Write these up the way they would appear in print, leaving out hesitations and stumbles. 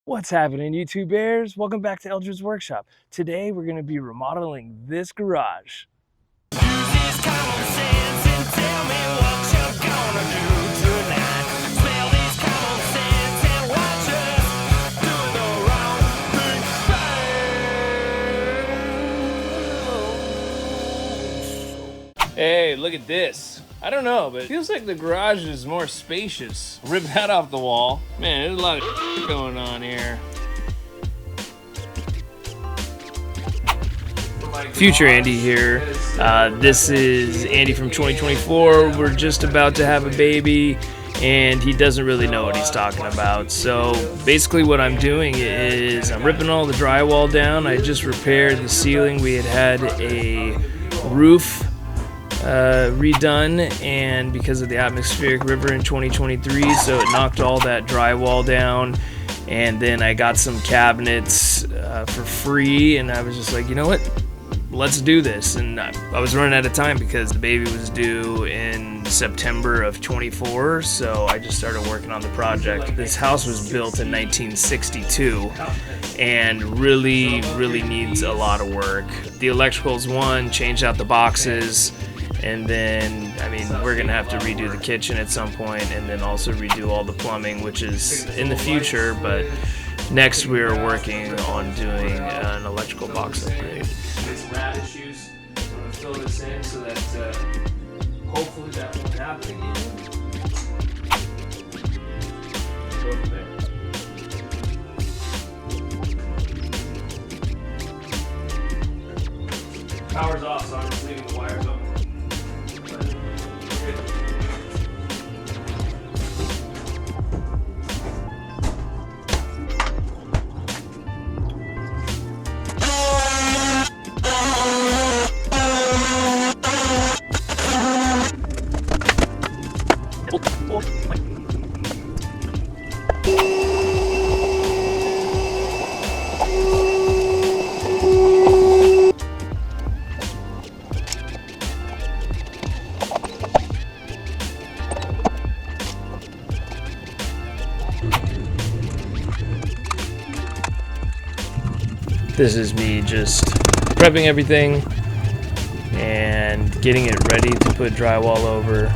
What's happening, YouTube bears? Welcome back to Eldred's Workshop. Today we're going to be remodeling this garage. Hey, look at this. I don't know, but it feels like the garage is more spacious. Rip that off the wall. Man, there's a lot of going on here. Future Andy here. This is Andy from 2024. We're just about to have a baby and he doesn't really know what he's talking about. So basically what I'm doing is I'm ripping all the drywall down. I just repaired the ceiling. We had a roof redone, and because of the atmospheric river in 2023, so it knocked all that drywall down. And then I got some cabinets for free, and I was just like, you know what, let's do this. And I was running out of time because the baby was due in September of 24, so I just started working on the project. This house was built in 1962 and really needs a lot of work. The electrical's one, changed out the boxes, and then, I mean, we're gonna have to redo the kitchen at some point, and then also redo all the plumbing, which is in the future. But next we're working on doing an electrical box upgrade. Some rat issues, so I'm gonna fill this in so that hopefully that won't happen again. Go from there. Power's off, so I'm just leaving the wires open. This is me just prepping everything and getting it ready to put drywall over.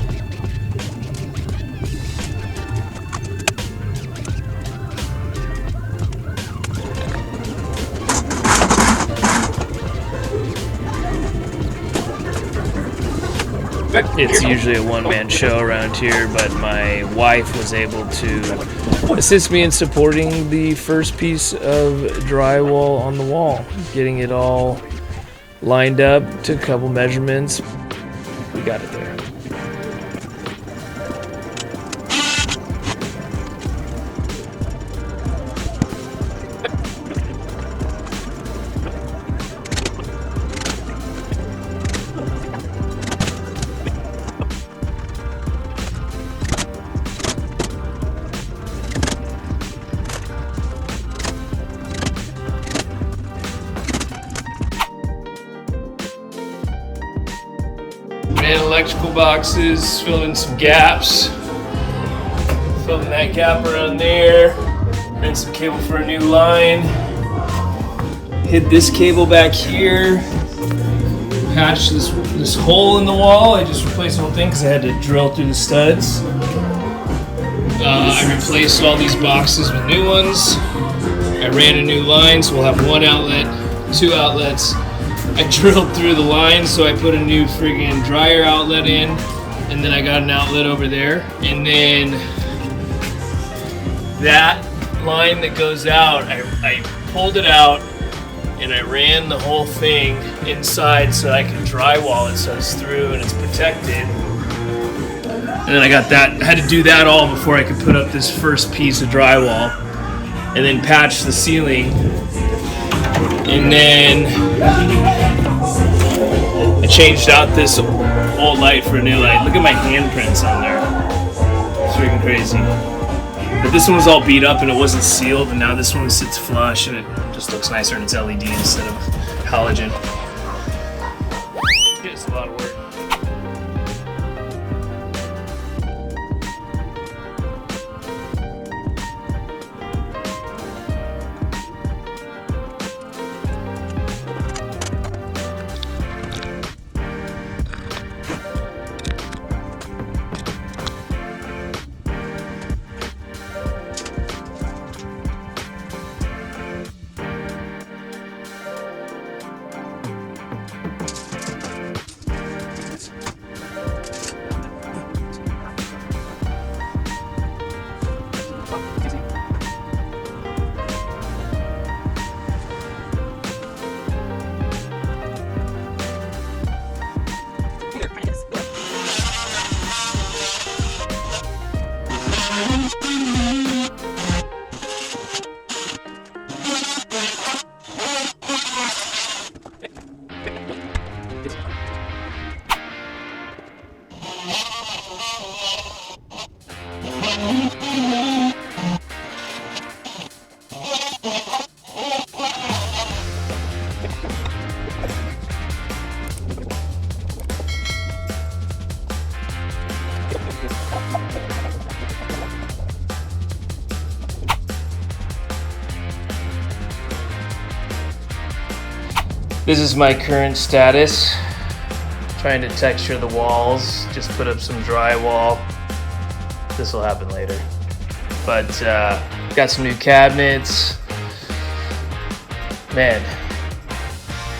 It's usually a one-man show around here, but my wife was able to assist me in supporting the first piece of drywall on the wall, getting it all lined up, took a couple measurements. We got it there. Ran electrical boxes, filled in some gaps, filled in that gap around there, ran some cable for a new line, hid this cable back here, patched this hole in the wall. I just replaced the whole thing because I had to drill through the studs. I replaced all these boxes with new ones. I ran a new line, so we'll have one outlet, two outlets. I drilled through the line, so I put a new friggin' dryer outlet in, and then I got an outlet over there. And then that line that goes out, I pulled it out and I ran the whole thing inside so I can drywall it so it's through and it's protected. And then I got that, I had to do that all before I could put up this first piece of drywall, and then patch the ceiling. And then I changed out this old light for a new light. Look at my handprints on there. It's freaking crazy. But this one was all beat up and it wasn't sealed, and now this one sits flush and it just looks nicer and it's LED instead of halogen. It's a lot of work. This is my current status. Trying to texture the walls, just put up some drywall. This will happen later. But got some new cabinets. Man,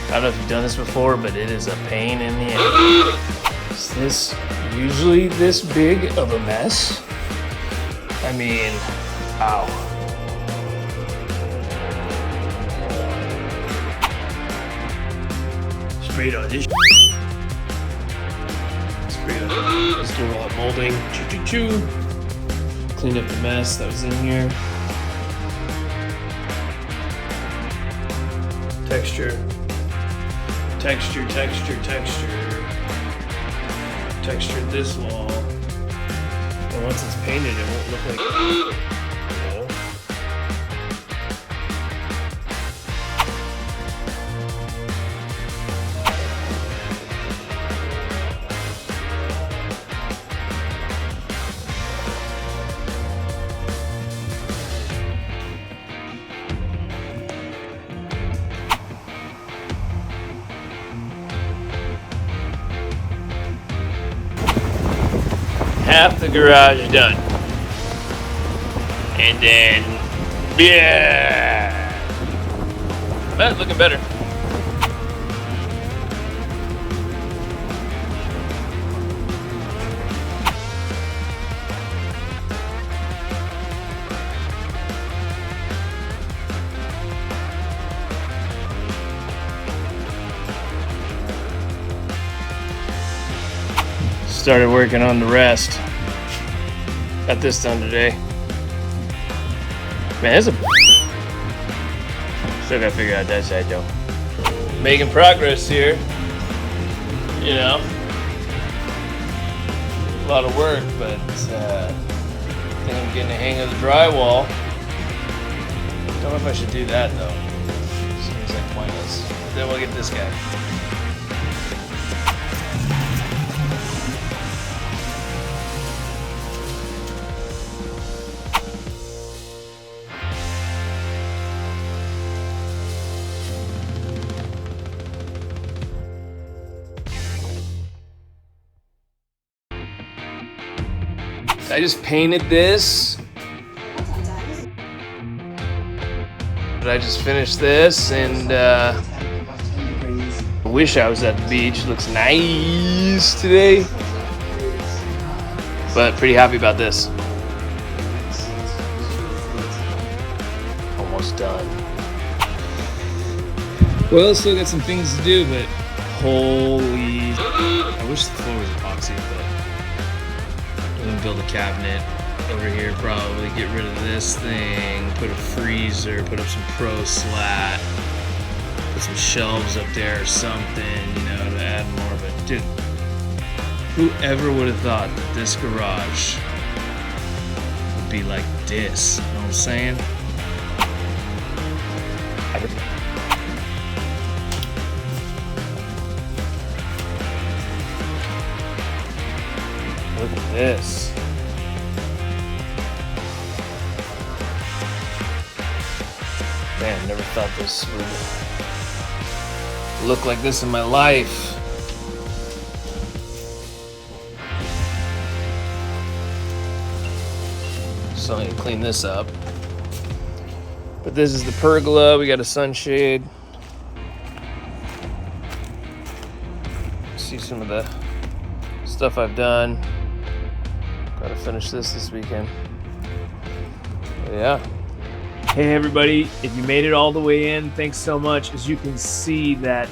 I don't know if you've done this before, but it is a pain in the ass. Is this usually this big of a mess? I mean, ow. Sprayed on this. Sprayed on. Let's do a lot of molding. Choo. Cleaned up the mess that was in here. Texture. Textured this wall. And once it's painted, it won't look like. Half the garage done. And then, yeah. But looking better. Started working on the rest. Got this done today. Man, it's a. Still gotta figure out that side though. Making progress here. You know, a lot of work, but I think I'm getting the hang of the drywall. Don't know if I should do that though. Seems like pointless. Then we'll get this guy. I just painted this. But I just finished this, and I wish I was at the beach. Looks nice today. But pretty happy about this. Almost done. Well, still got some things to do, but holy. I wish the floor was epoxy, but I'm gonna build a cabinet over here, probably get rid of this thing, put a freezer, put up some pro slat, put some shelves up there or something, you know, to add more. But dude, whoever would have thought that this garage would be like this? You know what I'm saying? Look at this. Man, never thought this would look like this in my life. So I need to clean this up. But this is the pergola. We got a sunshade. See some of the stuff I've done. Gotta finish this weekend. But yeah. Hey everybody, if you made it all the way in, thanks so much. As you can see that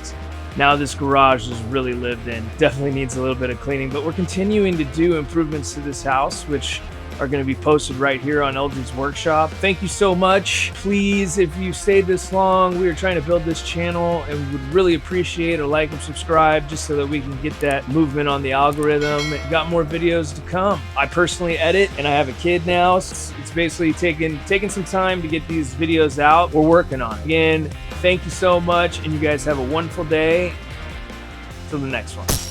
now this garage is really lived in. Definitely needs a little bit of cleaning, but we're continuing to do improvements to this house, which are going to be posted right here on Eldred's Workshop. Thank you so much. Please, if you stayed this long, we are trying to build this channel and we would really appreciate a like and subscribe just so that we can get that movement on the algorithm. Got more videos to come. I personally edit and I have a kid now. So it's basically taking some time to get these videos out. We're working on it. Again, thank you so much and you guys have a wonderful day. Till the next one.